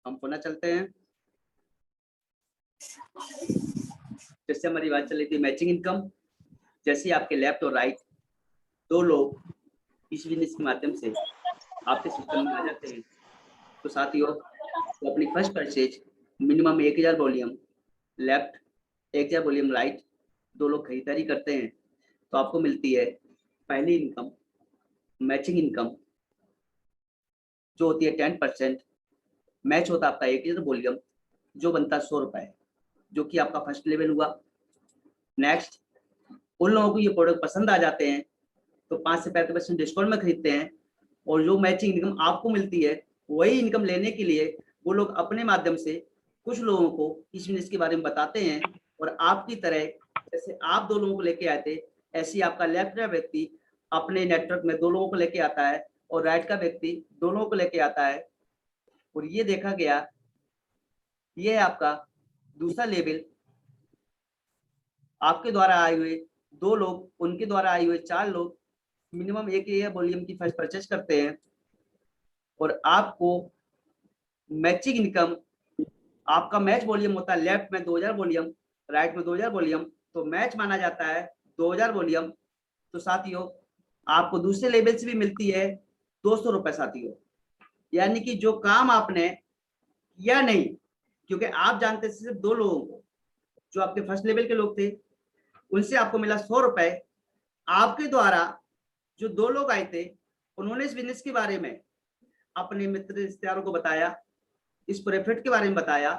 हम पुनः चलते हैं। जैसे हमारी बात चल रही थी मैचिंग इनकम, जैसे आपके लेफ्ट और राइट दो लोग इस बिजनेस के माध्यम से आपके सिस्टम में आ जाते हैं, तो साथियों तो अपनी first purchase minimum 1000 volume left 1000 volume right दो लोग खरीदारी करते हैं, तो आपको मिलती है पहली इनकम मैचिंग इनकम, जो होती है 10%। मैच होता है आपका 1000 वॉल्यूम, जो बनता है 100 रुपए, जो कि आपका फर्स्ट लेवल हुआ। नेक्स्ट, उन लोगों को ये प्रोडक्ट पसंद आ जाते हैं तो 5 से 35% डिस्काउंट में खरीदते हैं, और जो मैचिंग इनकम आपको मिलती है वही इनकम लेने के लिए वो लोग अपने माध्यम से कुछ लोगों को इस बिजनेस के बारे में बताते हैं, और आपकी तरह जैसे आप दो लोगों को लेके आए थे, ऐसे ही आपका लेफ्ट का व्यक्ति अपने नेटवर्क में दो लोगों को लेके आता है और राइट का व्यक्ति दो लोगों को लेके आता है। और ये देखा गया, ये है आपका दूसरा लेवल। आपके द्वारा आए हुए दो लोग, उनके द्वारा आए हुए 4 लोग मिनिमम 1000 वॉल्यूम की फर्स्ट परचेज करते हैं, और आपको मैचिंग इनकम, आपका मैच वॉल्यूम होता है लेफ्ट में 2000 वॉल्यूम, राइट में 2000 वॉल्यूम, तो मैच माना जाता है 2000 वॉल्यूम। तो साथियों आपको दूसरे लेवल से भी मिलती है 200 रुपए साथियों, यानी कि जो काम आपने किया नहीं, क्योंकि आप जानते थे सिर्फ दो लोगों को, जो आपके फर्स्ट लेवल के लोग थे, उनसे आपको मिला 100 रुपए। आपके द्वारा जो दो लोग आए थे उन्होंने इस बिजनेस के बारे में अपने मित्र रिश्तेदारों को बताया, इस प्रॉफिट के बारे में बताया,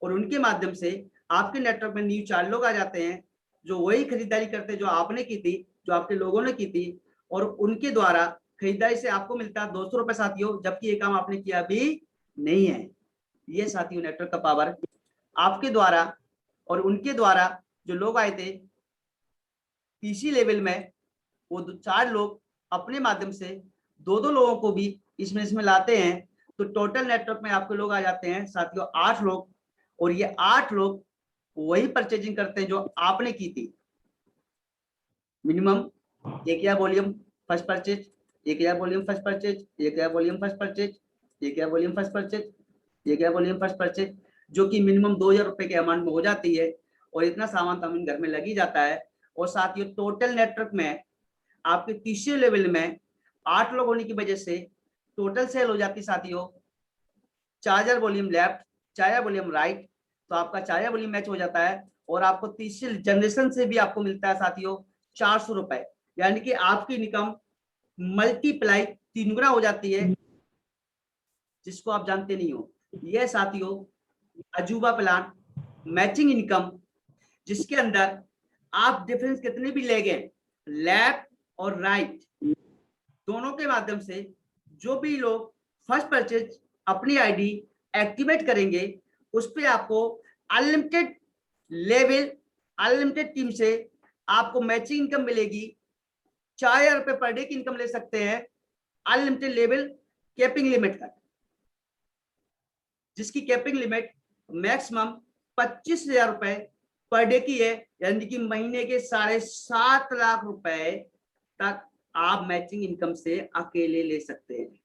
और उनके माध्यम से आपके नेटवर्क में न्यू 4 लोग आ जाते हैं जो वही खरीदारी करते हैं जो आपने की थी, जो आपके लोगों ने की थी, और उनके द्वारा खरीदारी से आपको मिलता है 200 रुपए साथियों, जबकि ये काम आपने किया भी नहीं है। ये साथियों नेटवर्क का पावर, आपके द्वारा और उनके द्वारा जो लोग आए थे तीसरी लेवल में, वो 4 लोग अपने माध्यम से दो दो लोगों को भी इसमें लाते हैं, तो टोटल नेटवर्क में आपके लोग आ जाते हैं साथियों 8 लोग, और ये 8 लोग वही परचेजिंग करते हैं जो आपने की थी। Minimum 1000 volume first purchase, 1000 volume first purchase, 1000 volume first purchase, 1000 volume first purchase, 1000 volume first purchase, जो कि मिनिमम 2000 रुपए के अमाउंट में हो जाती है, और इतना सामान तो हम घर में लग ही जाता है। और साथियों टोटल नेटवर्क में आपके तीसरे लेवल में 8 लोग होने की वजह से टोटल सेल हो जाती साथियों 4000 वॉल्यूम लेफ्ट 4000 वॉल्यूम राइट, तो आपका 4000 वॉल्यूम मैच हो जाता है, और आपको तीसरी जनरेशन से भी आपको मिलता है साथियों 400 रुपए, यानी कि आपकी इनकम मल्टीप्लाई 3 गुना हो जाती है, जिसको आप जानते नहीं हो। यह साथियों अजूबा प्लान मैचिंग इनकम, जिसके अंदर आप डिफरेंस कितने भी ले गए लेफ्ट और राइट दोनों के माध्यम से, जो भी लोग फर्स्ट परचेज अपनी आईडी एक्टिवेट करेंगे उस पे आपको अनलिमिटेड लेवल, अनलिमिटेड टीम से आपको मैचिंग इनकम मिलेगी। 4000 रुपए पर डे की इनकम ले सकते हैं अनलिमिटेड लेवल कैपिंग लिमिट तक, जिसकी कैपिंग लिमिट मैक्सिमम 25,000 रुपए पर डे की है, यानी कि महीने के 7.5 लाख रुपए तक आप मैचिंग इनकम से अकेले ले सकते हैं।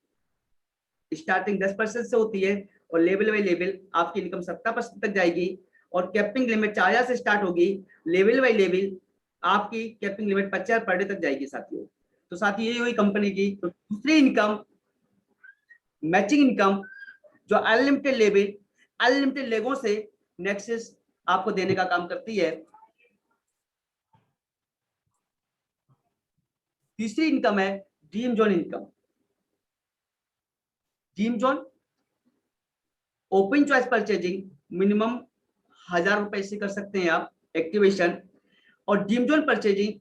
स्टार्टिंग 10% से होती है, और लेवल बाई लेवल आपकी इनकम 70% तक जाएगी, और कैपिंग लिमिट 4000 से स्टार्ट होगी, लेवल बाई लेवल आपकी कैपिंग लिमिट 50,000 पर डे तक जाएगी साथियों। तो साथियों ये हुई कंपनी की दूसरी इनकम मैचिंग इनकम, जो अनलिमिटेड लेवल अनलिमिटेड लेगों से नेक्सस आपको देने का काम करती है। तीसरी इनकम है dream zone income. Dream zone open choice purchasing minimum 1000 रुपए से कर सकते हैं आप एक्टिवेशन, और ड्रीम जोन परचेजिंग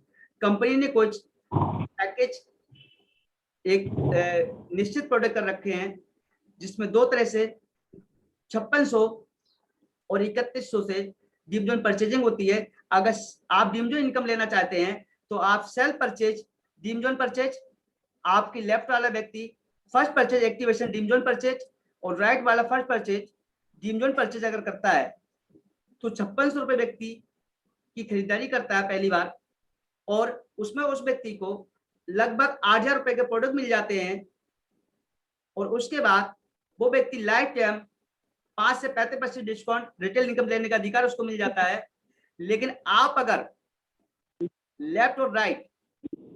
कंपनी ने कुछ पैकेज एक निश्चित प्रोडक्ट कर रखे हैं, जिसमें दो तरह से 5600 और 3100 से ड्रीम जोन परचेजिंग होती है। अगर आप ड्रीम जोन इनकम लेना चाहते हैं तो आप self purchase dream zone purchase, आपकी लेफ्ट वाला व्यक्ति first purchase activation dream zone purchase, और राइट वाला first purchase dream zone purchase अगर करता है तो 5600 रुपए व्यक्ति की खरीदारी करता है पहली बार, और उसमें उस व्यक्ति को लगभग 8000 रुपए के प्रोडक्ट मिल जाते हैं, और उसके बाद वो व्यक्ति लाइफ टाइम 5 से 35% डिस्काउंट रिटेल इनकम लेने का अधिकार उसको मिल जाता है। लेकिन आप अगर लेफ्ट और राइट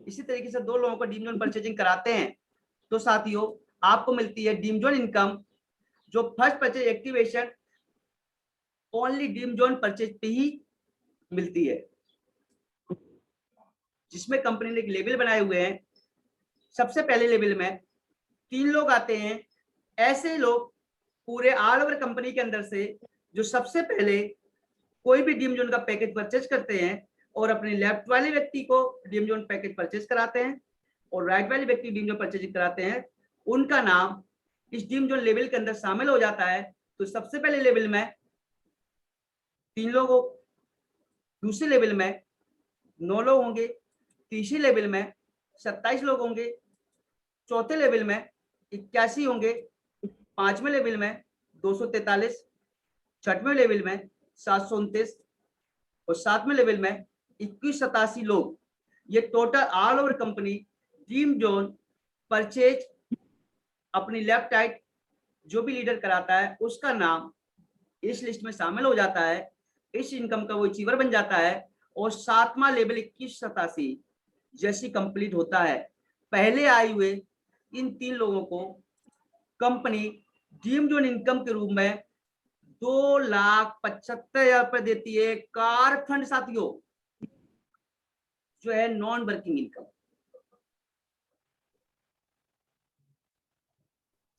इसी तरीके से दो लोगों को डीम जोन परचेजिंग कराते हैं तो साथियों आपको मिलती है डीम जोन इनकम, जो first purchase activation only Deem Zone purchase पे ही मिलती है, जिसमें कंपनी ने एक लेवल बनाए हुए हैं। सबसे पहले लेवल में 3 लोग आते हैं, ऐसे लोग पूरे ऑल ओवर कंपनी के अंदर से जो सबसे पहले कोई भी डीम जोन का पैकेज परचेज करते हैं और अपने लेफ्ट वाले व्यक्ति को डीम जोन पैकेज परचेज कराते हैं और राइट वाले व्यक्ति डीम जोन परचेज कराते हैं, उनका नाम इस डीम जोन लेवल के अंदर शामिल हो जाता है। तो सबसे पहले लेवल में 3 लोग हो, दूसरे लेवल में 9 लोग होंगे, तीसरे लेवल में 27 लोग होंगे, चौथे लेवल में 81 होंगे, पांचवें लेवल में 243, छठवें लेवल में 729 और सातवें लेवल में 2187 लोग। ये total all over company Deem Zone purchase अपनी लेफ्ट राइट जो भी लीडर कराता है उसका नाम इस लिस्ट में शामिल हो जाता है, इस इनकम का वो अचीवर बन जाता है और सातवां लेवल 2187 जैसी कंप्लीट होता है, पहले आए हुए इन 3 लोगों को कंपनी डीम जोन इनकम के रूप में 2,75,000 रुपए देती है। कार फंड साथियों जो है नॉन वर्किंग इनकम,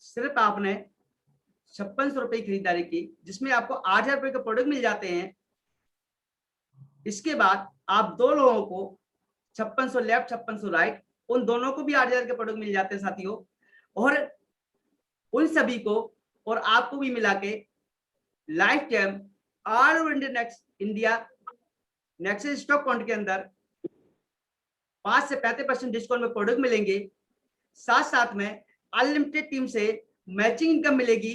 सिर्फ आपने 5600 रुपए की खरीदारी की जिसमें आपको 8,000 रुपए के प्रोडक्ट मिल जाते हैं। इसके बाद आप 2 लोगों को 5600 लेफ्ट 5600 राइट, उन दोनों को भी 8,000 के प्रोडक्ट मिल जाते हैं साथियों, और उन सभी को और आपको भी मिला के life time all over India nexus stock count के अंदर 5 से 35% डिस्काउंट में प्रोडक्ट मिलेंगे। साथ साथ में अनलिमिटेड टीम से मैचिंग इनकम मिलेगी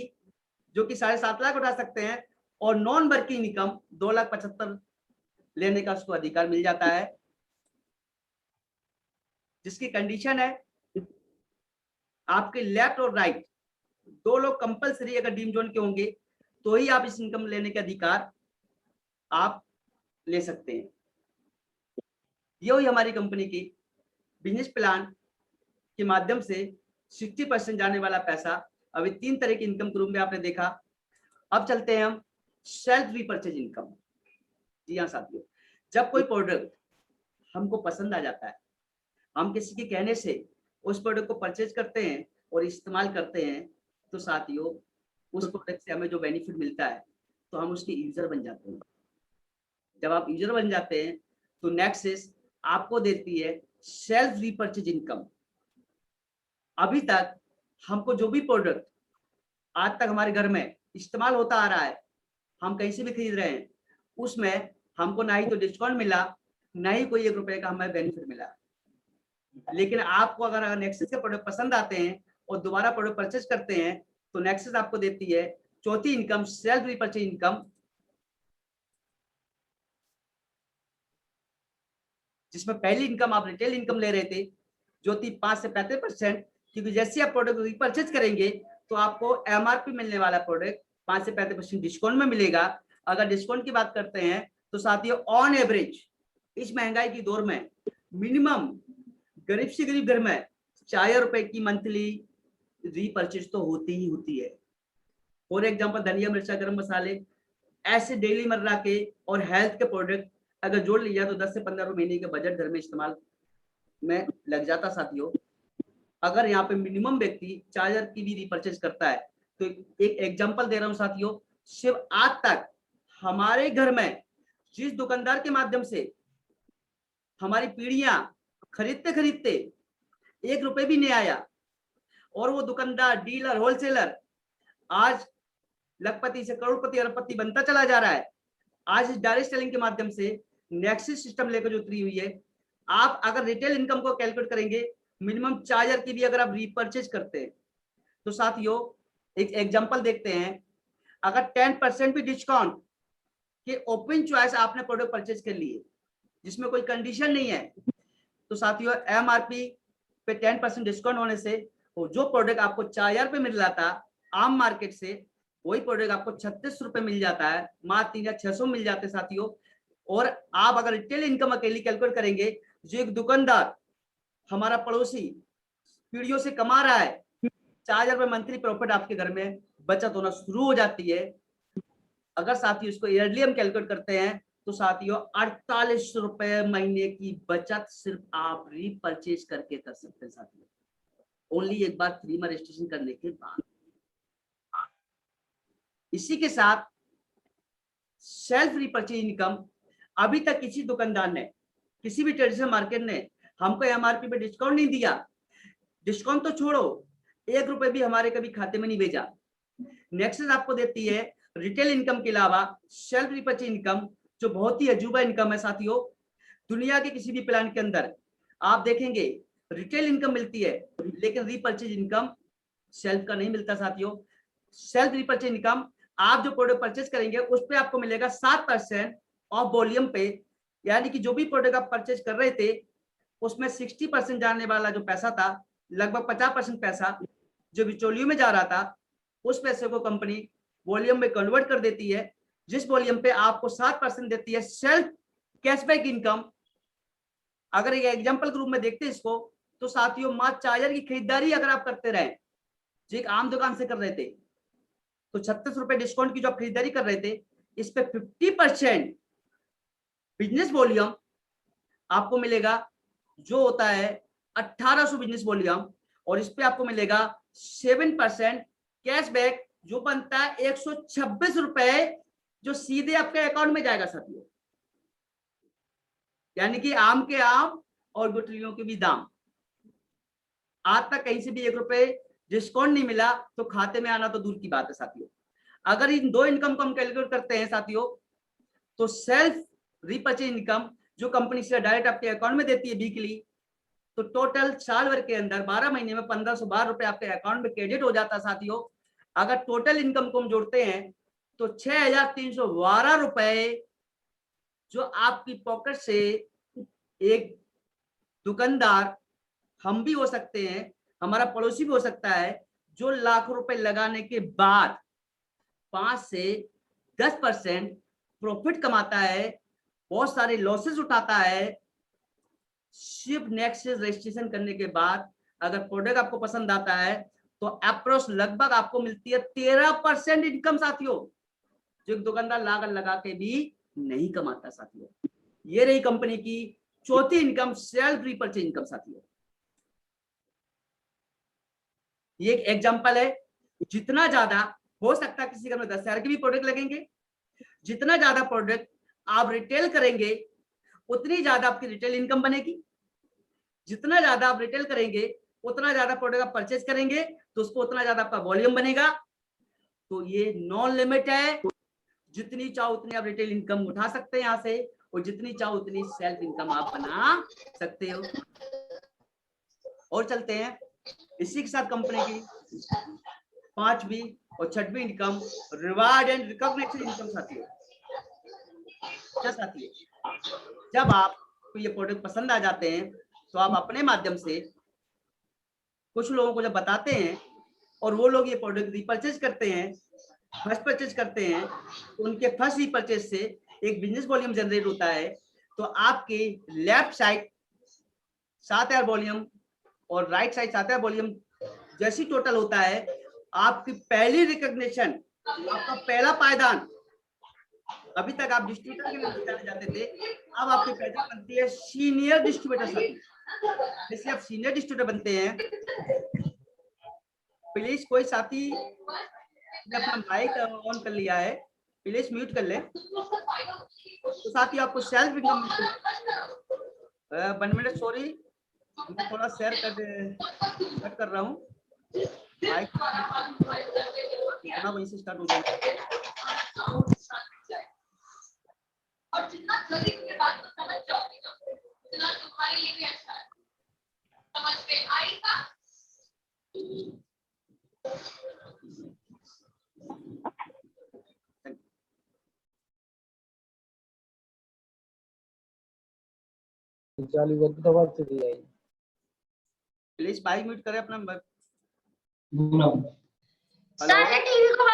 जो कि 7.5 लाख उठा सकते हैं और नॉन वर्किंग इनकम 2,75,000 लेने का उसको अधिकार मिल जाता है, जिसकी कंडीशन है आपके लेफ्ट और राइट 2 लोग कंपलसरी अगर डीम जोन के होंगे तो ही आप इस इनकम लेने के अधिकार आप ले सकते हैं। ये हुई हमारी कंपनी की बिजनेस प्लान के माध्यम से 60% जाने वाला पैसा। अभी 3 तरह की इनकम के रूप में आपने देखा। अब चलते हैं हम सेल्फ रीपरचेज इनकम। जी हाँ साथियों, जब कोई प्रोडक्ट हमको पसंद आ जाता है, हम किसी के कहने से उस प्रोडक्ट को परचेज करते हैं और इस्तेमाल करते हैं, तो साथियों उस प्रोडक्ट से हमें जो बेनिफिट मिलता है तो हम उसके यूजर बन जाते हैं। जब आप यूजर बन जाते हैं तो नेक्सस आपको देती है सेल्फ रीपरचेज इनकम। अभी तक हमको जो भी प्रोडक्ट आज तक हमारे घर में इस्तेमाल होता आ रहा है, हम कहीं से भी खरीद रहे हैं, उसमें हमको ना ही तो डिस्काउंट मिला, ना ही कोई 1 रुपए का हमें बेनिफिट मिला। लेकिन आपको अगर नेक्सस के प्रोडक्ट पसंद आते हैं और दोबारा प्रोडक्ट परचेज करते हैं तो नेक्सस आपको देती है चौथी इनकम सेल्फ रीपरचेज इनकम, जिसमें पहली इनकम आप रिटेल इनकम ले रहे थे जो थी 5 से 35%, क्योंकि जैसे आप प्रोडक्ट रीपरचेज करेंगे तो आपको एमआरपी मिलने वाला प्रोडक्ट 5 से 35% डिस्काउंट में मिलेगा। अगर डिस्काउंट की बात करते हैं तो साथियों ऑन एवरेज इस महंगाई की दौर में मिनिमम गरीब से गरीब घर में 4,000 रुपए की मंथली रीपरचेज तो होती ही होती है। फॉर एग्जाम्पल धनिया मिर्चा गर्म मसाले ऐसे डेली मर्रा के और हेल्थ के प्रोडक्ट अगर जोड़ लिया तो 10 से 15 महीने के बजट घर में इस्तेमाल में लग जाता साथियों। अगर यहाँ पे मिनिमम व्यक्ति 4,000 की भी रीपरचेज करता है तो एक एग्जांपल दे रहा हूँ साथियों, सिर्फ आज तक हमारे घर में जिस दुकानदार के माध्यम से हमारी पीढ़ियां खरीदते खरीदते 1 रुपए भी नहीं आया और वो दुकानदार डीलर होलसेलर आज लखपति से करोड़पति अरबपति बनता चला जा रहा है। आज इस डायरेक्ट सेलिंग के माध्यम से नेक्सस सिस्टम लेकर जो उतरी हुई है, आप अगर रिटेल इनकम को कैलकुलेट करेंगे मिनिमम 4,000 की भी अगर आप रीपरचेज करते हैं तो साथियों एक एग्जांपल देखते हैं, अगर 10% भी डिस्काउंट के ओपन चॉइस आपने प्रोडक्ट परचेज कर लिए जिसमें कोई कंडीशन नहीं है, तो साथियों एमआरपी पे 10% डिस्काउंट होने से वो जो प्रोडक्ट आपको 4,000 पे मिल रहा था आम मार्केट से वही प्रोडक्ट आपको 36 रुपए मिल जाता है, मात्र 3 या 600 मिल जाते हैं साथियों। और आप अगर रिटेल इनकम अकेली कैलकुलेट करेंगे, जो एक दुकानदार हमारा पड़ोसी पीढ़ियों से कमा रहा है, 4000 रुपए मंथली प्रॉफिट आपके घर में बचत होना शुरू हो जाती है। अगर साथियों इसको ईयरली हम कैलकुलेट करते हैं तो साथियों 48 रुपए महीने की बचत सिर्फ आप रीपरचेज करके कर सकते हैं साथियों, ओनली एक बार फ्री में रजिस्ट्रेशन करने के बाद। इसी के साथ सेल्फ रीपरचेज इनकम, अभी तक किसी दुकानदार ने, किसी भी ट्रेडिशनल मार्केट ने हमको एमआरपी पे डिस्काउंट नहीं दिया। डिस्काउंट तो छोड़ो, 1 रुपए भी हमारे कभी खाते में नहीं भेजा। नेक्सस आपको देती है रिटेल इनकम के अलावा सेल्फ रीपरचेज इनकम, जो बहुत ही अजूबा इनकम है साथियों। दुनिया के किसी भी प्लान के अंदर आप देखेंगे रिटेल इनकम मिलती है, लेकिन रीपरचेज इनकम सेल्फ का नहीं मिलता साथियों। सेल्फ रीपरचेज इनकम, आप जो प्रोडक्ट परचेज करेंगे उस पे आपको मिलेगा 7% ऑफ वॉल्यूम पे, यानी कि जो भी प्रोडक्ट आप परचेज कर रहे थे उसमें 60% जाने वाला जो पैसा था, लगभग 50% पैसा जो बिचौलियों में जा रहा था, उस पैसे को कंपनी वॉल्यूम में कन्वर्ट कर देती है, जिस वॉल्यूम पे आपको 7% देती है सेल्फ कैशबैक इनकम। अगर एक एग्जांपल के रूप में देखते हैं इसको, तो साथियों मात्र चार्जर की खरीदारी अगर आप करते रहे, जो एक आम दुकान से कर रहे थे, तो 36 रुपए डिस्काउंट की जो आप खरीदारी कर रहे थे, इस पे 50% बिजनेस वॉल्यूम आपको मिलेगा, जो होता है 1800 बिजनेस वॉल्यूम, और इस पे आपको मिलेगा 7% कैशबैक, जो बनता है 126 रुपए, जो सीधे आपके अकाउंट में जाएगा साथियों। यानी कि आम के आम और गुठलियों के भी दाम। आज तक कहीं से भी 1 रुपए डिस्काउंट नहीं मिला, तो खाते में आना तो दूर की बात है साथियों। अगर इन दो इनकम को हम कैलकुलेट करते हैं साथियों, तो सेल्फ रीपरचेज इनकम जो कंपनी से डायरेक्ट आपके अकाउंट में देती है वीकली, तो टोटल साल भर के अंदर 12 महीने में 1512 रुपए आपके अकाउंट में क्रेडिट हो जाता है साथियों। अगर टोटल इनकम को हम जोड़ते हैं तो 6312 रुपए जो आपकी पॉकेट से एक दुकानदार, हम भी हो सकते हैं, हमारा पड़ोसी भी हो सकता है, जो लाखों रुपए लगाने के बाद 5 से 10% प्रॉफिट कमाता है, बहुत सारे लॉसेस उठाता है, सिर्फ नेक्सस रजिस्ट्रेशन करने के बाद अगर प्रोडक्ट आपको पसंद आता है तो अप्रोक्स लगभग आपको मिलती है 13% इनकम साथियों, जो एक दुकानदार लागत लगा के भी नहीं कमाता साथियों। ये रही कंपनी की चौथी इनकम, सेल्फ रीपरचेज इनकम साथियों। ये एक एग्जांपल है। जितना ज्यादा हो सकता है किसी घर में 10,000 के भी प्रोडक्ट लगेंगे, जितना ज्यादा प्रोडक्ट आप रिटेल करेंगे उतनी ज्यादा आपकी रिटेल इनकम बनेगी। जितना ज्यादा आप रिटेल करेंगे, उतना ज्यादा प्रोडक्ट आप परचेज करेंगे, तो उसको उतना ज्यादा आपका वॉल्यूम बनेगा। तो ये नॉन लिमिट है, जितनी चाहो उतनी आप रिटेल इनकम उठा सकते हैं यहाँ से, और जितनी चाहो उतनी सेल्फ इनकम आप बना सकते हो। और चलते हैं इसी के साथ कंपनी की 5वीं और 6वीं income, reward and recognition income साथियों। क्या साथियों, जब आपको ये प्रोडक्ट पसंद आ जाते हैं तो आप अपने माध्यम से कुछ लोगों को जब बताते हैं और वो लोग ये प्रोडक्ट रीपरचेज करते हैं, फर्स्ट परचेज करते हैं, तो उनके फर्स्ट रीपरचेज से एक बिजनेस वॉल्यूम जनरेट होता है। तो आपके लेफ्ट साइड 7,000 वॉल्यूम और राइट साइड 7,000 वॉल्यूम जैसी टोटल होता है, आपकी पहली रिकॉग्निशन, आपका पहला पायदान। अभी तक आप डिस्ट्रीब्यूटर के नाम से जाने जाते थे, अब आपकी पहचान बनती है सीनियर डिस्ट्रीब्यूटर साथी। जैसे आप सीनियर डिस्ट्रीब्यूटर बनते हैं, प्लीज कोई साथी ने अपना माइक ऑन कर लिया है, प्लीज म्यूट कर ले। तो साथी आपको सेल्फ इनकम, 1 मिनट सॉरी, मैं थोड़ा शेयर कर रहा हूँ माइक, वहीं से स्टार्ट हो जाएगा। और जितना जल्दी के बाद समझ जाओगे उतना तुम्हारे लिए भी अच्छा है। समझ में आएगा? चालू कर तो बात से दिया है। प्लीज माइक म्यूट करें अपना। हेलो सर टीवी को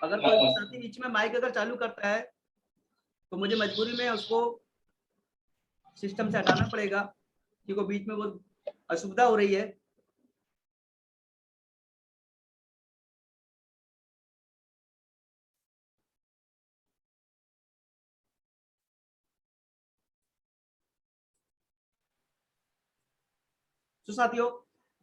अगर कोई साथी बीच में माइक अगर चालू करता है तो मुझे मजबूरी में उसको सिस्टम से हटाना पड़ेगा, क्योंकि बीच में बहुत असुविधा हो रही है। तो साथियों,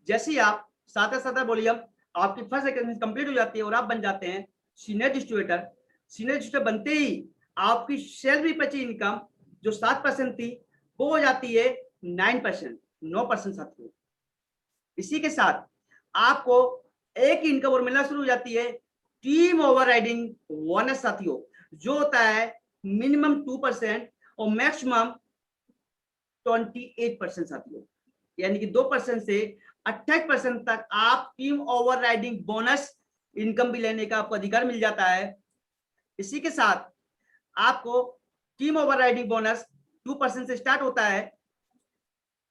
जैसे ही आप साथ वॉल्यूम आपकी फर्स्ट एकेडमी कंप्लीट हो जाती है और आप बन जाते हैं सीनियर डिस्ट्रीब्यूटर। सीनियर डिस्ट्रीब्यूटर बनते ही आपकी सैलरी बची इनकम जो 7% थी वो हो जाती है 9%, 9% साथियों। इसी के साथ आपको एक इनकम और मिलना शुरू हो जाती है टीम ओवरराइडिंग बोनस साथियों, जो होता है मिनिमम 2% और मैक्सिमम 28% साथियों। यानी कि 2% से 28% तक आप टीम ओवरराइडिंग बोनस इनकम भी लेने का आपको अधिकार मिल जाता है। इसी के साथ आपको टीम ओवरराइडिंग बोनस 2% से स्टार्ट होता है।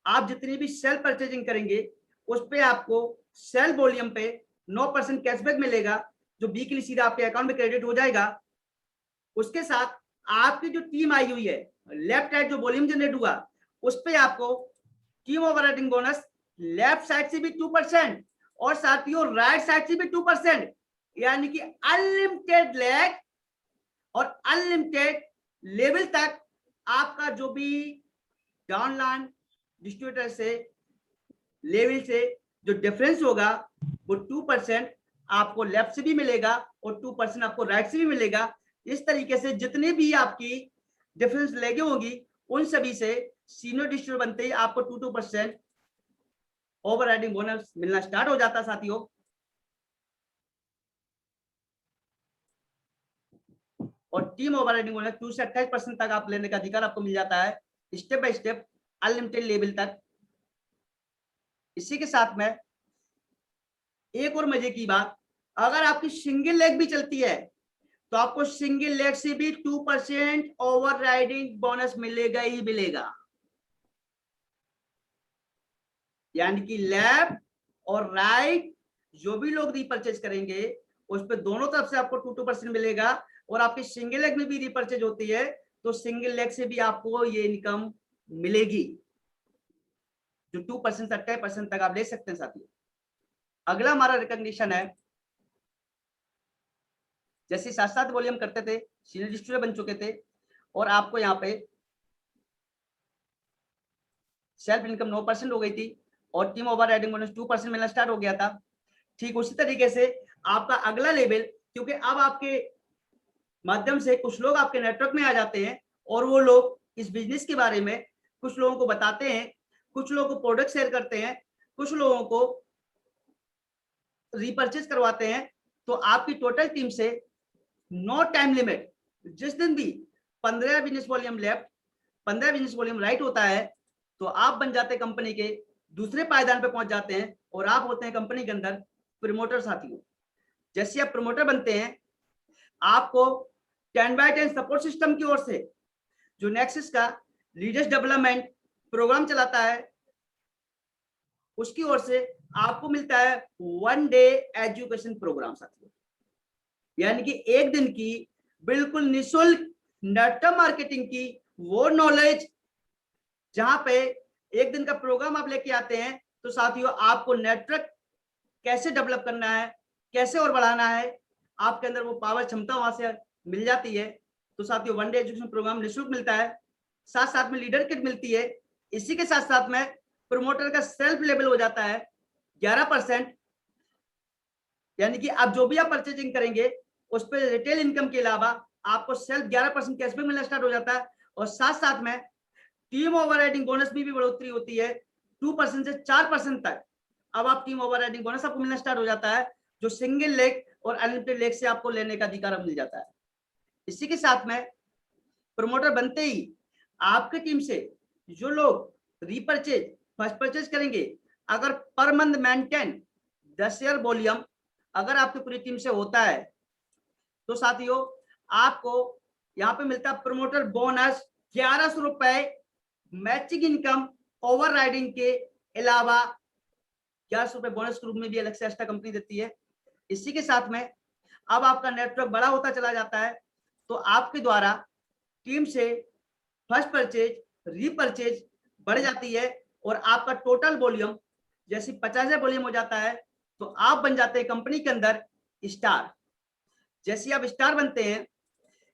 आप जितनी भी सेल परचेजिंग करेंगे उस पे आपको सेल वॉल्यूम पे 9% कैशबैक मिलेगा, जो वीकली सीधा आपके अकाउंट में क्रेडिट हो जाएगा। उसके साथ आपकी जो टीम आई हुई है, लेफ्ट राइट जो वॉल्यूम जनरेट हुआ उस पे आपको team overriding bonus left side से भी 2% और साथियों राइट साइड से भी 2%, यानी कि अनलिमिटेड लेग और अनलिमिटेड लेवल तक आपका जो भी डाउनलाइन डिस्ट्रीब्यूटर से लेवल से जो डिफरेंस होगा वो 2% आपको लेफ्ट से भी मिलेगा और 2% आपको राइट से भी मिलेगा। इस तरीके से जितने भी आपकी डिफरेंस लेगे होगी उन सभी से सीनियर डिस्ट्रीब्यूटर बनते ही आपको 2% ओवरराइडिंग बोनस मिलना स्टार्ट हो जाता है साथियों। और टीम ओवरराइडिंग बोनस 2 से 28% तक आप लेने का अधिकार आपको मिल जाता है, step by step unlimited level तक। इसी के साथ में एक और मजे की बात, अगर आपकी सिंगल लेग भी चलती है तो आपको सिंगल लेग से भी 2% ओवरराइडिंग बोनस मिलेगा ही मिलेगा। यानी कि लेफ्ट और राइट जो भी लोग रीपरचेज करेंगे उस पर दोनों तरफ से आपको 2% मिलेगा। और आपकी सिंगल लेग में भी रीपरचेज होती है तो सिंगल लेग से भी आपको ये इनकम मिलेगी, जो 2% से 28% तक आप ले सकते हैं साथियों। अगला हमारा रिकॉग्निशन है, जैसे साथ साथ वॉल्यूम करते थे, सीनियर डिस्ट्रीब्यूटर बन चुके थे और आपको यहाँ पे सेल्फ इनकम 9% हो गई थी और टीम ओवरराइडिंग बोनस 2% मिलना स्टार्ट हो गया था। ठीक उसी तरीके से आपका अगला लेवल, क्योंकि अब आपके माध्यम से कुछ लोग आपके नेटवर्क में आ जाते हैं और वो लोग इस बिजनेस के बारे में कुछ लोगों को बताते हैं, कुछ लोगों को प्रोडक्ट शेयर करते हैं, कुछ लोगों को रीपरचेज करवाते हैं। तो आपकी टोटल टीम से नो टाइम लिमिट, जिस दिन भी 15 business volume left 15 business volume right होता है तो आप बन जाते हैं कंपनी के दूसरे पायदान पे पहुंच जाते हैं और आप होते हैं कंपनी के अंदर प्रमोटर साथियों। जैसे आप प्रमोटर बनते हैं आपको 10x10 सपोर्ट सिस्टम की ओर से जो नेक्सस का लीडर्स डेवलपमेंट प्रोग्राम चलाता है उसकी ओर से आपको मिलता है 1 डे एजुकेशन प्रोग्राम साथियों। यानी कि एक दिन की बिल्कुल निःशुल्क नेटवर्क मार्केटिंग की वो नॉलेज, जहां पे एक दिन का प्रोग्राम आप लेके आते हैं तो साथियों आपको नेटवर्क कैसे डेवलप करना है, कैसे और बढ़ाना है, आपके अंदर वो पावर क्षमता वहां से मिल जाती है। तो साथियों 1 डे एजुकेशन प्रोग्राम निःशुल्क मिलता है, साथ साथ में लीडर किट मिलती है। इसी के साथ साथ में प्रमोटर का सेल्फ लेवल हो जाता है 11%, यानी कि आप जो भी आप परचेजिंग करेंगे उस पर रिटेल इनकम के अलावा आपको सेल्फ 11% कैशबैक मिलना स्टार्ट हो जाता है। और साथ साथ में टीम ओवरराइडिंग बोनस भी बढ़ोतरी होती है 2% से 4% तक। अब आप टीम ओवरराइडिंग बोनस आपको मिलना स्टार्ट हो जाता है, जो सिंगल लेग और अनलिमिटेड लेग से आपको लेने का अधिकार मिल जाता है। इसी के साथ में प्रमोटर बनते ही आपकी टीम से जो लोग रीपरचेज फर्स्ट परचेज करेंगे, अगर per month maintain 10 share volume अगर आपकी पूरी टीम से होता है तो साथियों आपको यहाँ पे मिलता है प्रमोटर बोनस 1100 रुपए मैचिंग इनकम ओवरराइडिंग के अलावा 1100 बोनस के रूप में भी अलग से एक्स्ट्रा कंपनी देती है। इसी के साथ में अब आपका नेटवर्क बड़ा होता चला जाता है तो आपके द्वारा टीम से फर्स्ट परचेज, रीपरचेज बढ़ जाती है और आपका टोटल वॉल्यूम जैसे 50,000 वॉल्यूम हो जाता है तो आप बन जाते हैं कंपनी के अंदर स्टार। जैसे आप स्टार बनते हैं,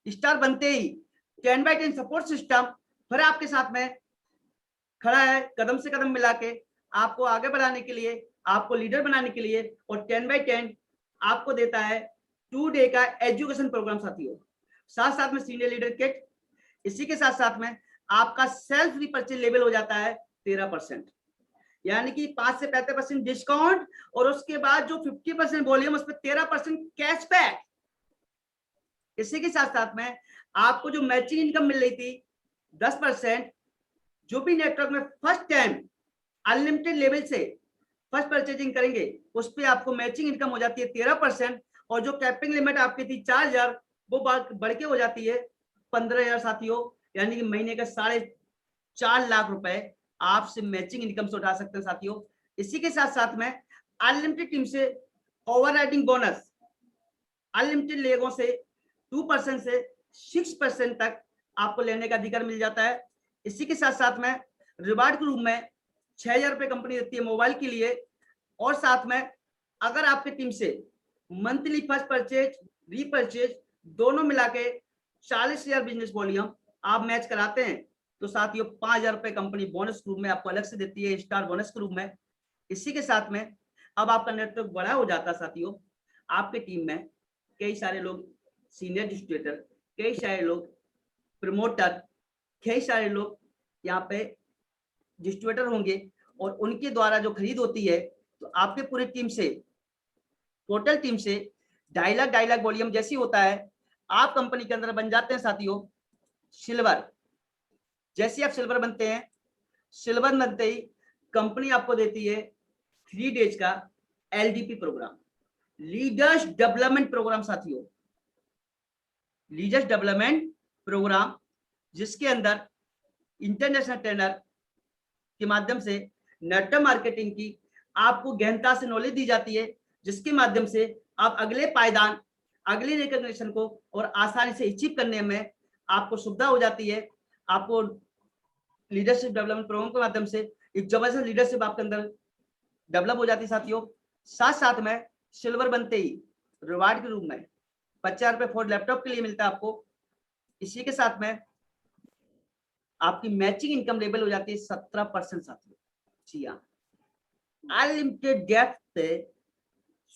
स्टार बनते ही 10/10 सपोर्ट सिस्टम फिर आपके साथ में खड़ा है, कदम से कदम मिला के आपको आगे बढ़ाने के लिए, आपको लीडर बनाने के लिए, और 10/10 आपको देता है 2 डे का एजुकेशन प्रोग्राम साथियों, साथ साथ में सीनियर लीडर किट। इसी के साथ साथ में आपका सेल्फ रीपर्चेज लेवल हो जाता है 13%, यानी कि 5 से 35% डिस्काउंट, और उसके बाद जो 50% वॉल्यूम उस पर 13% कैशबैक। इसी के साथ साथ में आपको जो मैचिंग इनकम मिल रही थी 10%, जो भी नेटवर्क में फर्स्ट टाइम अनलिमिटेड लेवल से फर्स्ट परचेजिंग करेंगे उस पर आपको मैचिंग इनकम हो जाती है 13%, और जो कैपिंग लिमिट आपकी थी 4,000 वो बढ़ के हो जाती है 15,000 साथियों, यानी कि महीने का 4.5 लाख रुपए आपसे मैचिंग इनकम से उठा सकते हैं साथियों। इसी के साथ साथ में अनलिमिटेड टीम से ओवरराइडिंग बोनस अनलिमिटेड लेगों से 2% से 6% तक आपको लेने का अधिकार मिल जाता है। इसी के साथ साथ में रिवार्ड के रूप में 6,000 रुपए कंपनी देती है मोबाइल के लिए, और साथ में अगर आपकी टीम से मंथली फर्स्ट परचेज, रीपरचेज दोनों मिला के 40,000 बिजनेस वॉल्यूम आप मैच कराते हैं तो साथियों 5,000 रुपए कंपनी बोनस के रूप में आपको अलग से देती है, स्टार बोनस के रूप में। इसी के साथ में अब आपका नेटवर्क बड़ा हो जाता है साथियों, आपके टीम में कई सारे लोग सीनियर डिस्ट्रीब्यूटर, कई सारे लोग प्रमोटर, कई सारे लोग यहाँ पे डिस्ट्रीब्यूटर होंगे, और उनके द्वारा जो खरीद होती है तो आपके पूरी टीम से, टोटल टीम से 2.5 लाख वॉल्यूम जैसी होता है आप कंपनी के अंदर बन जाते हैं साथियों सिल्वर। जैसे आप सिल्वर बनते हैं, सिल्वर बनते ही कंपनी आपको देती है 3 डेज का LDP program, leaders development program साथियों, लीडर्स डेवलपमेंट प्रोग्राम, जिसके अंदर इंटरनेशनल ट्रेनर के माध्यम से नेटवर्क मार्केटिंग की आपको गहनता से नॉलेज दी जाती है, जिसके माध्यम से आप अगले पायदान, अगले रिकॉग्निशन को और आसानी से अचीव करने में आपको सुविधा हो जाती है। आपको लीडरशिप डेवलपमेंट प्रोग्राम के माध्यम से एक जबरदस्त लीडरशिप आपके अंदर डेवलप हो जाती है साथियों। साथ साथ में सिल्वर बनते ही रिवार्ड के रूप में 50,000 रुपए फोर्ड लैपटॉप के लिए मिलता है आपको। इसी के साथ में आपकी मैचिंग इनकम लेवल हो जाती है 17% साथियों। जी हाँ, अनलिमिटेड डेप्थ पे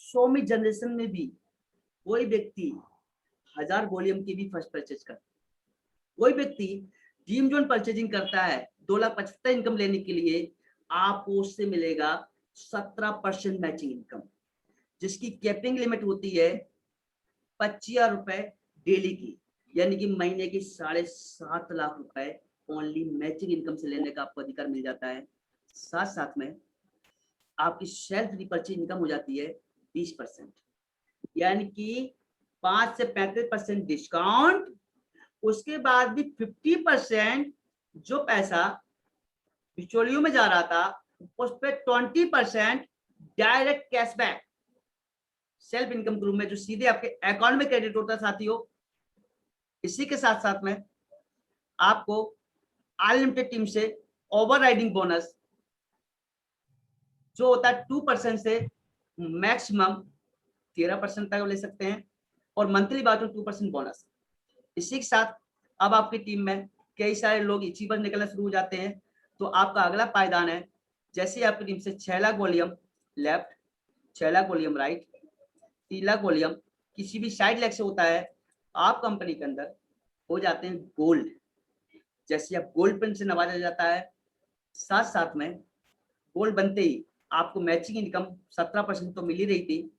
100वीं जनरेशन में भी कोई व्यक्ति 1000 वॉल्यूम की भी फर्स्ट परचेज करता है, कोई व्यक्ति ड्रीम जोन परचेजिंग करता है 2,75,000 इनकम लेने के लिए, आपको उससे मिलेगा 17% मैचिंग इनकम, जिसकी कैपिंग लिमिट होती है 25,000 रुपए डेली की, यानी कि महीने की 7.5 लाख रुपए ओनली मैचिंग इनकम से लेने का आपको अधिकार मिल जाता है। साथ साथ में आपकी सेल्फ रिपर्चेज इनकम हो जाती है 20%, यानी कि 5 से 35% डिस्काउंट, उसके बाद भी 50% जो पैसा बिचौलियों में जा रहा था उस पर 20% direct cashback self income group में जो सीधे आपके अकाउंट में क्रेडिट होता है साथियों। इसी के साथ साथ में आपको अनलिमिटेड टीम से ओवरराइडिंग बोनस जो होता है 2% से मैक्सिमम 13% तक ले सकते हैं, और मंथली बाद 2% बोनस। इसी के साथ अब आपकी टीम में कई सारे लोग अचीवर निकलना शुरू हो जाते हैं, तो आपका अगला पायदान है, जैसे आपकी टीम से 6 lakh volume left, 6 lakh volume right, 3 lakh volume किसी भी साइड लेग से होता है, आप कंपनी के अंदर हो जाते हैं गोल्ड। जैसे आप गोल्ड पिन से नवाजा जाता है, साथ साथ में गोल्ड बनते ही आपको मैचिंग इनकम 17% तो मिल ही रही थी।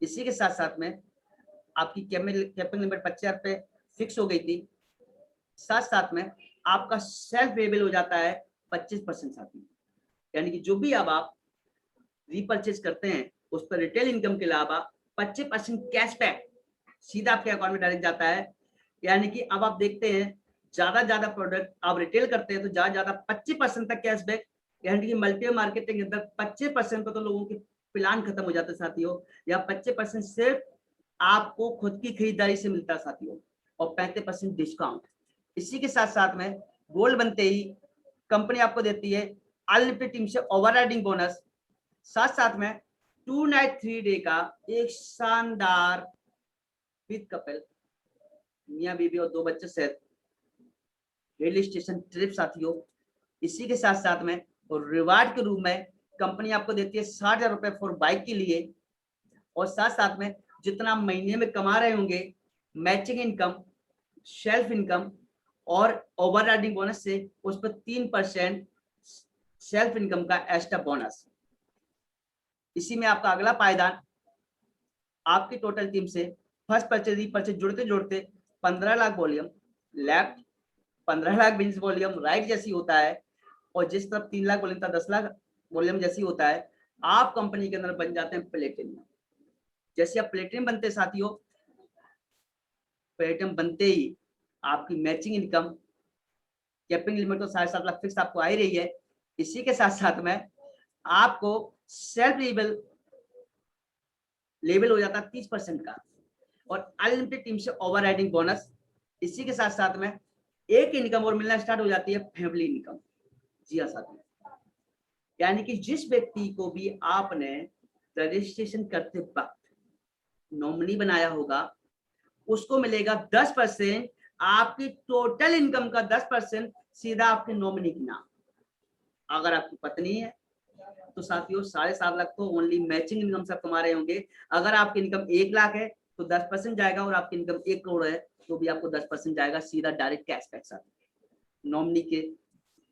इसी के साथ साथ में आपकी कैपिंग लिमिट 25,000 रुपए फिक्स हो गई थी। साथ साथ में आपका सेल्फ लेवल हो जाता है 25% साथी, यानी कि जो भी अब आप रीपरचेज करते हैं उस पर रिटेल इनकम के अलावा 25% कैशबैक सीधा आपके अकाउंट में डायरेक्ट जाता है। यानी कि अब आप देखते हैं ज्यादा प्रोडक्ट आप रिटेल करते हैं तो ज्यादा 25% तक कैशबैक, यानी कि मल्टी मार्केटिंग के अंदर 25% पर तो लोगों की प्लान खत्म हो जाता है साथियों, या 25% सिर्फ आपको खुद की खरीदारी से मिलता है साथियों, और 35% डिस्काउंट। इसी के साथ साथ में गोल्ड बनते ही कंपनी आपको देती है अनलिमिटेड टीम से ओवरराइडिंग बोनस, साथ साथ में 2 नाइट 3 डे का एक शानदार विद कपल मियां बीबी और 2 बच्चे से हिल स्टेशन ट्रिप साथियों। इसी के साथ साथ में और रिवार्ड के रूप में कंपनी आपको देती है 60,000 रुपए फॉर बाइक के लिए, और साथ साथ में जितना महीने में कमा रहे होंगे मैचिंग इनकम, सेल्फ इनकम और ओवरराइडिंग बोनस से उस पर 3% सेल्फ इनकम का एक्स्ट्रा बोनस। इसी में आपका अगला पायदान आपकी टोटल टीम से फर्स्ट परचेज रीपरचेज जुड़ते जुड़ते 15 lakh volume left, 15 lakh business volume right जैसी होता है, और जिस तरफ 3 लाख वॉल्यूम था 10 लाख वॉल्यूम जैसी होता है, आप कंपनी के अंदर बन जाते हैं प्लेटिनम। जैसे आप प्लेटिनम बनते साथियों, प्लेटिनम बनते ही आपकी मैचिंग इनकम कैपिंग लिमिट तो 7.5 लाख फिक्स आपको आ ही रही है। इसी के साथ साथ में आपको सेल्फ लेवल हो जाता है 30% का, और अनलिमिटेड टीम से ओवरराइडिंग बोनस। इसी के साथ साथ में एक इनकम और मिलना स्टार्ट हो जाती है फैमिली इनकम। जी हाँ साथियों, यानी कि जिस व्यक्ति को भी आपने रजिस्ट्रेशन करते वक्त नॉमिनी बनाया होगा उसको मिलेगा 10%, आपकी टोटल इनकम का 10% सीधा आपके नॉमिनी के नाम। अगर आपकी पत्नी है तो साथियों 7.5 लाख तो ओनली मैचिंग इनकम से कमा रहे होंगे। अगर आपकी इनकम 1 लाख है तो 10% जाएगा, और आपकी इनकम 1 करोड़ है तो भी आपको 10% जाएगा सीधा डायरेक्ट कैशबैक साथ नॉमिनी के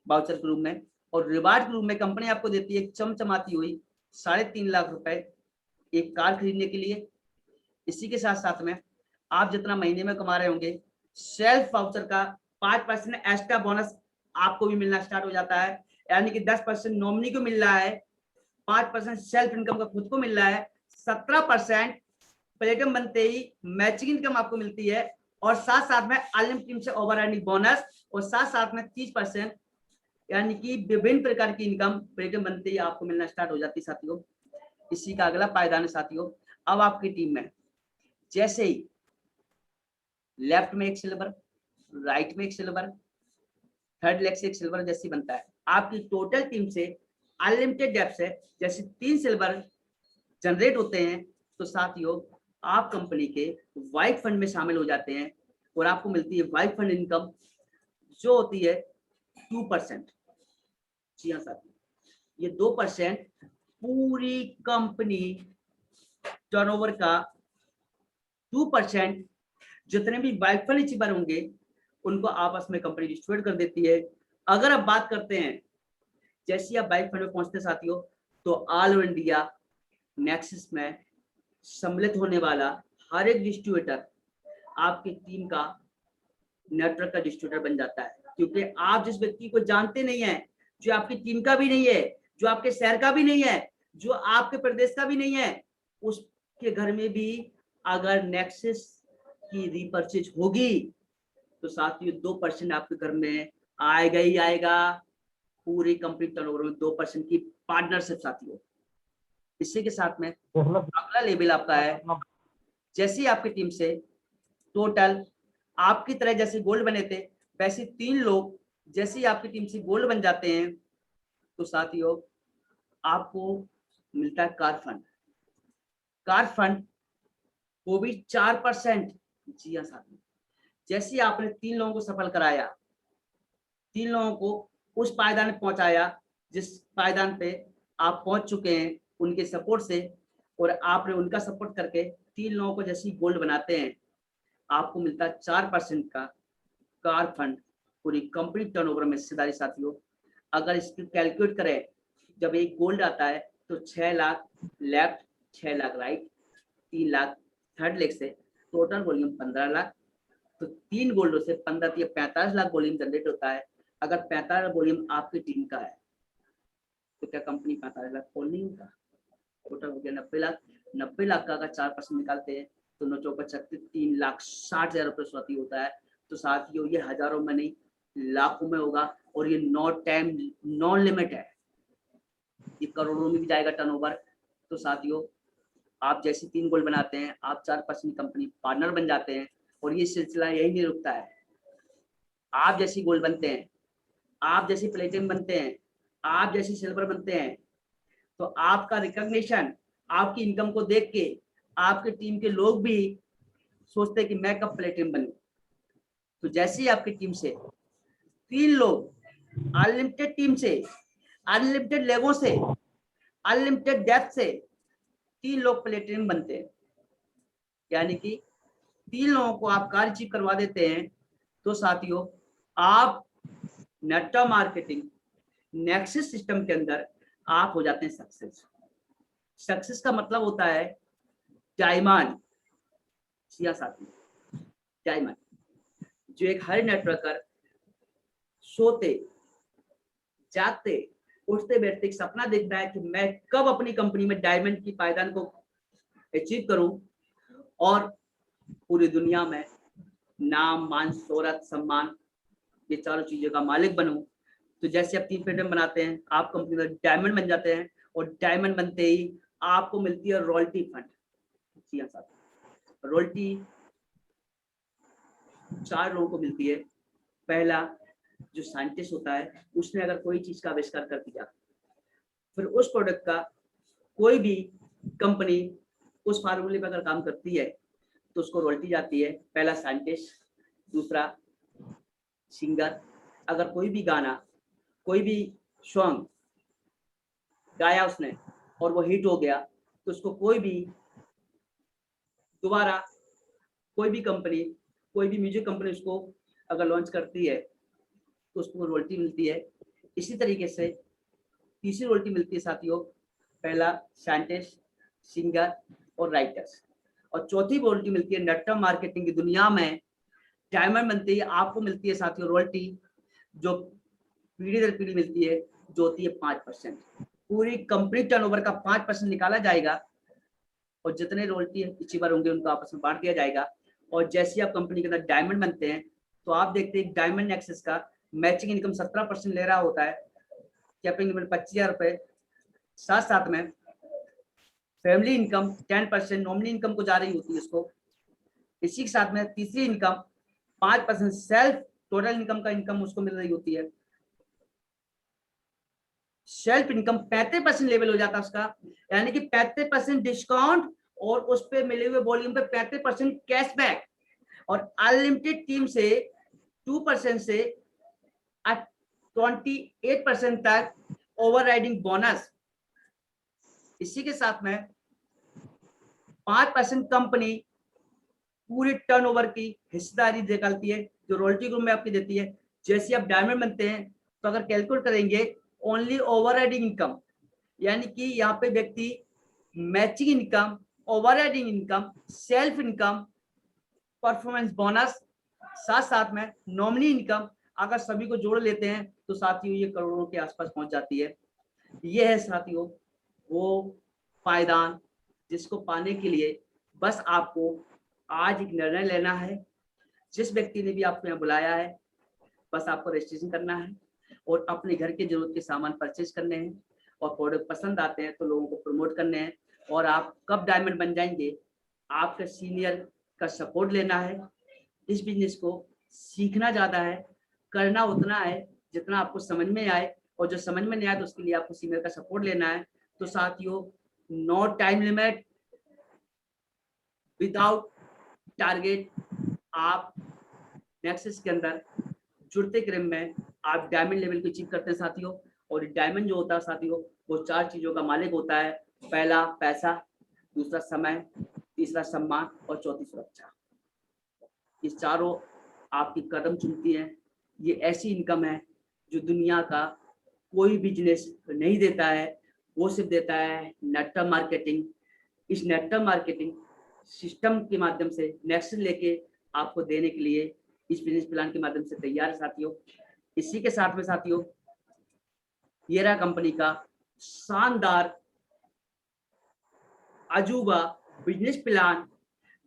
वाउचर के रूप में। और रिवार्ड के रूप में कंपनी आपको देती है चमचमाती हुई 3.5 लाख रुपए एक कार खरीदने के लिए। इसी के साथ साथ में आप जितना महीने में कमा रहे होंगे सेल्फ वाउचर का 5% एक्स्ट्रा बोनस आपको भी मिलना स्टार्ट हो जाता है, यानी कि 10% नॉमिनी को मिल रहा है, 5% सेल्फ इनकम का खुद को मिल रहा है, 17% प्लेटिनम बनते ही मैचिंग इनकम आपको मिलती है, और साथ साथ में अनलिमिटेड से ओवरराइडिंग बोनस, और साथ साथ में 30% यानी कि विभिन्न प्रकार की इनकम प्लेटिनम बनते ही आपको मिलना स्टार्ट हो जाती है साथियों। इसी का अगला पायदान है साथियों, अब आपकी टीम में जैसे ही लेफ्ट में एक सिल्वर, राइट में एक सिल्वर, थर्ड लेग से एक सिल्वर जैसी बनता है, आपकी टोटल टीम से अनलिमिटेड डेप्थ से जैसे 3 सिल्वर जनरेट होते हैं, तो साथियों आप कंपनी के वाइट फंड में शामिल हो जाते हैं, और आपको मिलती है वाइट फंड इनकम जो होती है 2%। जी हाँ साथियों, ये 2% पूरी कंपनी टर्नओवर का 2% जितने भी वाइट फंड अचीवर होंगे उनको आपस में कंपनी डिस्ट्रीब्यूट कर देती है। अगर आप बात करते हैं जैसे आप वाइट फंड में पहुंचते साथियों, तो ऑल इंडिया नेक्सस में सम्मिलित होने वाला हर एक डिस्ट्रीब्यूटर आपकी टीम का नेटवर्क का डिस्ट्रीब्यूटर बन जाता है, क्योंकि आप जिस व्यक्ति को जानते नहीं है, जो आपकी टीम का भी नहीं है, जो आपके शहर का भी नहीं है, जो आपके प्रदेश का भी नहीं है, उसके घर में भी अगर नेक्सस की रीपरचेज होगी तो साथियों 2% आपके घर में आएगा ही आएगा। पूरी कंपनी टर्नओवर में 2% की पार्टनरशिप साथियों। इसी के साथ में अगला लेवल आपका है, जैसे आपकी टीम से टोटल आपकी तरह जैसे गोल्ड बने थे वैसे 3 लोग जैसे आपकी टीम से गोल्ड बन जाते हैं, तो साथियों आपको मिलता है कार फंड। कार फंड वो भी 4%। जी हाँ साथियों, जैसे आपने 3 लोगों को सफल कराया, 3 लोगों को उस पायदान पे पहुंचाया जिस पायदान पे आप पहुंच चुके हैं उनके सपोर्ट से, और आपने उनका सपोर्ट करके 3 लोगों को जैसे गोल्ड बनाते हैं, आपको मिलता है 4% का कार फंड पूरी कंपनी टर्नओवर में हिस्सेदारी साथियों। अगर इसकी कैलकुलेट करें, जब एक गोल्ड आता है तो 6 lakh left, 6 lakh right, 3 lakh third leg से टोटल वॉल्यूम 15 लाख, तो 3 गोल्डों से 15 या 45 लाख वॉल्यूम जनरेट होता है। अगर 45 वॉल्यूम आपकी टीम का है तो क्या कंपनी 45 लाख खोल नहीं होगा, टोटल हो गया 90 लाख। 90 लाख का अगर 4% निकालते हैं तो 9 चौका 36, 3,60,000 रुपये स्वाति होता है। तो साथियों ये हजारों में नहीं लाखों में होगा, और ये नो टाइम नॉन लिमिट है, ये करोड़ों में भी जाएगा टर्नओवर। तो साथियों आप जैसे 3 गोल्ड बनाते हैं, आप 4% कंपनी पार्टनर बन जाते हैं और ये सिलसिला यही नहीं रुकता है। आप जैसी गोल्ड बनते हैं, आप जैसी प्लेटिनम बनते हैं, आप जैसी सिल्वर बनते हैं, तो आपका रिकॉग्निशन, आपकी इनकम को देख के आपके टीम के लोग भी सोचते हैं कि मैं कब प्लेटिनम बनूं। तो जैसे ही आपकी टीम से 3 लोग अनलिमिटेड टीम से, अनलिमिटेड लेवों से, अनलिमिटेड डेप्थ से 3 लोग प्लेटिनम बनते हैं, यानी कि 3 लोगों को आप कार्य अचीव करवा देते हैं, तो साथियों आप नेटवर्क मार्केटिंग नेक्सस सिस्टम के अंदर आप हो जाते हैं सक्सेस। सक्सेस का मतलब होता है डायमंड। साथियों डायमंड, जो एक हर नेटवर्कर सोते जागते उठते बैठते एक सपना देखता है कि मैं कब अपनी कंपनी में डायमंड की पायदान को अचीव करूं और पूरी दुनिया में नाम, मान, शोहरत, सम्मान, ये चारों चीजों का मालिक बनूं। तो जैसे आप 3 प्लेटिनम बनाते हैं, आप कंपनी में डायमंड बन जाते हैं और डायमंड बनते ही आपको मिलती है रॉयल्टी फंड। रॉयल्टी 4 लोगों को मिलती है। पहला जो साइंटिस्ट होता है, उसने अगर कोई चीज का आविष्कार कर दिया, फिर उस प्रोडक्ट का कोई भी कंपनी उस फार्मूले पर अगर काम करती है तो उसको रॉयल्टी जाती है। पहला साइंटिस्ट। दूसरा सिंगर, अगर कोई भी गाना, कोई भी सॉन्ग गाया उसने और वो हिट हो गया, तो उसको कोई भी दोबारा कोई भी कंपनी, कोई भी म्यूजिक कंपनी उसको अगर लॉन्च करती है तो उसको रॉयल्टी मिलती है। इसी तरीके से तीसरी रॉयल्टी मिलती है साथियों, पहला साइंटिस्ट, सिंगर और राइटर्स। और चौथी रॉयल्टी मिलती है नेटवर्क मार्केटिंग की दुनिया में डायमंड बनते ही आपको मिलती है साथियों रॉयल्टी, जो पीढ़ी दर पीढ़ी मिलती है, जो होती है 5%। पूरी कंपनी टर्नओवर का 5% निकाला जाएगा और जितने रॉयल्टी अचीवर होंगे उनको आपस में बांट दिया जाएगा। और जैसे आप कंपनी के अंदर डायमंड बनते हैं तो आप देखते हैं डायमंड नेक्सस का मैचिंग इनकम 17% ले रहा होता है, कैपिंग लिमिट 25,000 रुपए, साथ साथ में फैमिली इनकम 10% नॉमिनी इनकम को जा रही होती है उसको। इसी के साथ में तीसरी इनकम 5% सेल्फ टोटल इनकम का इनकम उसको मिल रही होती है। सेल्फ इनकम 35% लेवल हो जाता है उसका, यानी कि 35% डिस्काउंट और उस पे मिले हुए वॉल्यूम पे 35% कैशबैक। और अनलिमिटेड टीम से 2% से 28% तक ओवरराइडिंग बोनस। इसी के साथ में 5% कंपनी पूरी टर्नओवर की हिस्सेदारी निकालती है, जो रॉयल्टी ग्रुप में आपकी देती है। जैसे आप डायमंड बनते हैं तो अगर कैलकुलेट करेंगे ओनली ओवरराइडिंग इनकम, यानी कि यहाँ पे व्यक्ति matching income, overriding income, self income, performance bonus, साथ साथ में नॉमिनी इनकम, अगर सभी को जोड़ लेते हैं तो साथियों ये करोड़ों के आसपास पहुंच जाती है। ये है साथियों वो पायदान जिसको पाने के लिए बस आपको आज एक निर्णय लेना है। जिस व्यक्ति ने भी आपको यहाँ बुलाया है, बस आपको रजिस्ट्रेशन करना है और अपने घर के जरूरत के सामान परचेज करने हैं और प्रोडक्ट पसंद आते हैं तो लोगों को प्रमोट करने हैं। और आप कब डायमंड बन जाएंगे, आपके सीनियर का सपोर्ट लेना है। इस बिजनेस को सीखना ज्यादा है, करना उतना है जितना आपको समझ में आए, और जो समझ में नहीं आए तो उसके लिए आपको सीनियर का सपोर्ट लेना है। तो साथियों no time limit, without target, आप नेक्सस के अंदर जुड़ते क्रम में आप डायमंड लेवल को अचीव करते हैं साथियों। और डायमंड जो होता है साथियों वो 4 चीजों का मालिक होता है। पहला पैसा, दूसरा समय, तीसरा सम्मान और चौथी सुरक्षा। ये चारों आपकी कदम चुनती हैं। ये ऐसी इनकम है जो दुनिया का कोई बिजनेस नहीं देता है, वो सिर्फ देता है नेटवर्क मार्केटिंग। इस नेटवर्क मार्केटिंग सिस्टम के माध्यम से नेक्स्ट लेके आपको देने के लिए इस बिजनेस प्लान के माध्यम से तैयार है साथियों। इसी के साथ में साथियों ये रहा कंपनी का शानदार अजूबा बिजनेस प्लान,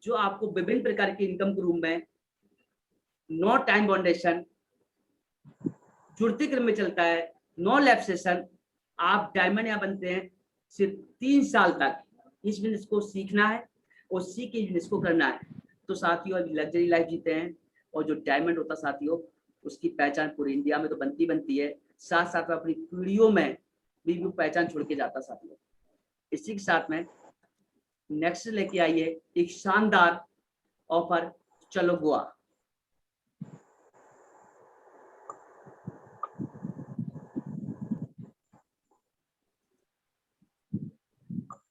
जो आपको विभिन्न प्रकार की इनकम के रूप में नो टाइम बाउंडेशन, जुड़ती क्रम में चलता है, नो लैप्स सेशन। आप डायमंड यहाँ बनते हैं सिर्फ 3 साल तक इस बिजनेस को सीखना है और सीख के बिजनेस को करना है, तो साथियों अभी लग्जरी लाइफ जीते हैं। और जो डायमंड होता साथियों, उसकी पहचान पूरी इंडिया में तो बनती है, साथ साथ में अपनी पीढ़ियों में भी वो पहचान छोड़ के जाता साथियों। इसी के साथ में नेक्स्ट लेके आइए एक शानदार ऑफर, चलो गोवा।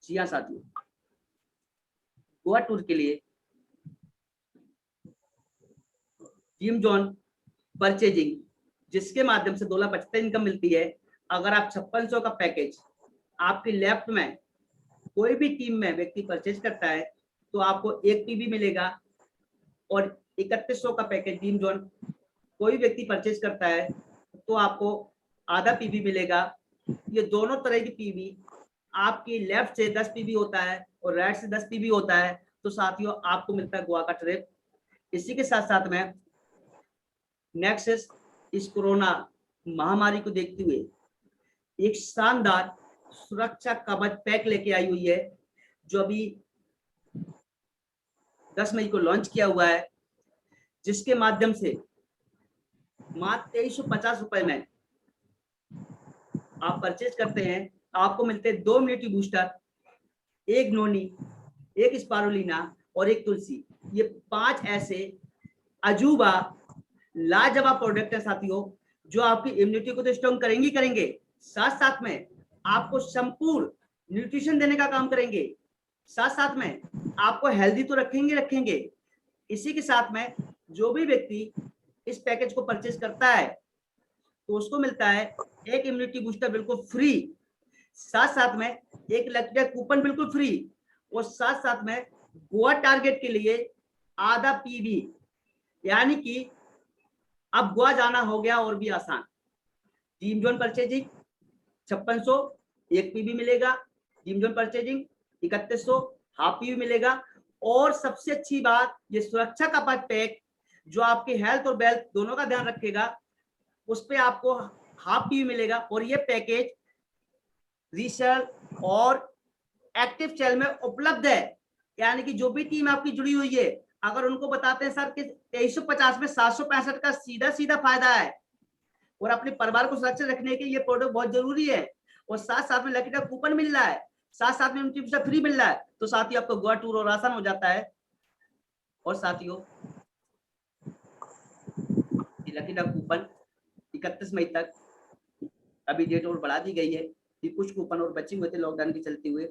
जी हाँ साथियों, गोवा टूर के लिए ड्रीम जोन परचेजिंग, जिसके माध्यम से 2,75,000 इनकम मिलती है। अगर आप 5600 का पैकेज आपके लेफ्ट में कोई भी टीम में व्यक्ति परचेज करता है तो आपको 1 पीबी मिलेगा, और 3100 का पैकेज ड्रीम जोन कोई व्यक्ति परचेज करता है तो आपको आधा पीबी मिलेगा। ये दोनों तरह की पीबी, आपकी लेफ्ट से 10 पीबी होता है और राइट से 10 पीबी होता है, तो साथियों आपको मिलता है गोवा का ट्रिप। इसी के साथ साथ में नेक्सस इस कोरोना महामारी को देखते हुए एक शानदार सुरक्षा कवच पैक लेके आई हुई है, जो अभी 10 मई को लॉन्च किया हुआ है, जिसके माध्यम से मात्र 2350 रुपए में आप परचेज करते हैं, आपको मिलते हैं 2 इम्यूनिटी बूस्टर, 1 नोनी, 1 स्पारुलिना और 1 तुलसी। ये 5 ऐसे अजूबा लाजवाब प्रोडक्ट है साथियों, जो आपकी इम्यूनिटी को तो स्ट्रॉन्ग करेंगे, साथ साथ में आपको संपूर्ण न्यूट्रिशन देने का काम करेंगे, साथ साथ में आपको हेल्दी तो रखेंगे। इसी के साथ में जो भी व्यक्ति इस पैकेज को परचेज करता है तो उसको मिलता है 1 इम्यूनिटी बूस्टर बिल्कुल फ्री, साथ साथ में 1 लकी कूपन बिल्कुल फ्री, और साथ साथ में गोवा टारगेट के लिए आधा पीवी, यानी कि अब गोवा जाना हो गया और भी आसान। ड्रीम जोन परचेजिंग 5600 1 पीवी मिलेगा, dream zone purchasing 3100 half PV मिलेगा, और सबसे अच्छी बात ये सुरक्षा का पैक जो आपके हेल्थ और वेल्थ दोनों का ध्यान रखेगा, उस पे आपको हाफ पीवी मिलेगा। और ये पैकेज रिसेल और एक्टिव चैनल में उपलब्ध है, यानी कि जो भी टीम आपकी जुड़ी हुई है, अगर उनको बताते हैं सर कि 2350 में 765 का सीधा फायदा है और अपने परिवार को सुरक्षित रखने के ये प्रोडक्ट बहुत जरूरी है, और साथ साथ में लकी ड्रॉ कूपन मिल रहा है, साथ साथ में उनकी फ्री मिल रहा है, तो साथियों आपको गोवा टूर और आसान हो जाता है। और साथियों लकी ड्रॉ कूपन 31 मई तक अभी डेट और बढ़ा दी गई है कि कुछ कूपन और बचे हुए थे लॉकडाउन के चलते हुए,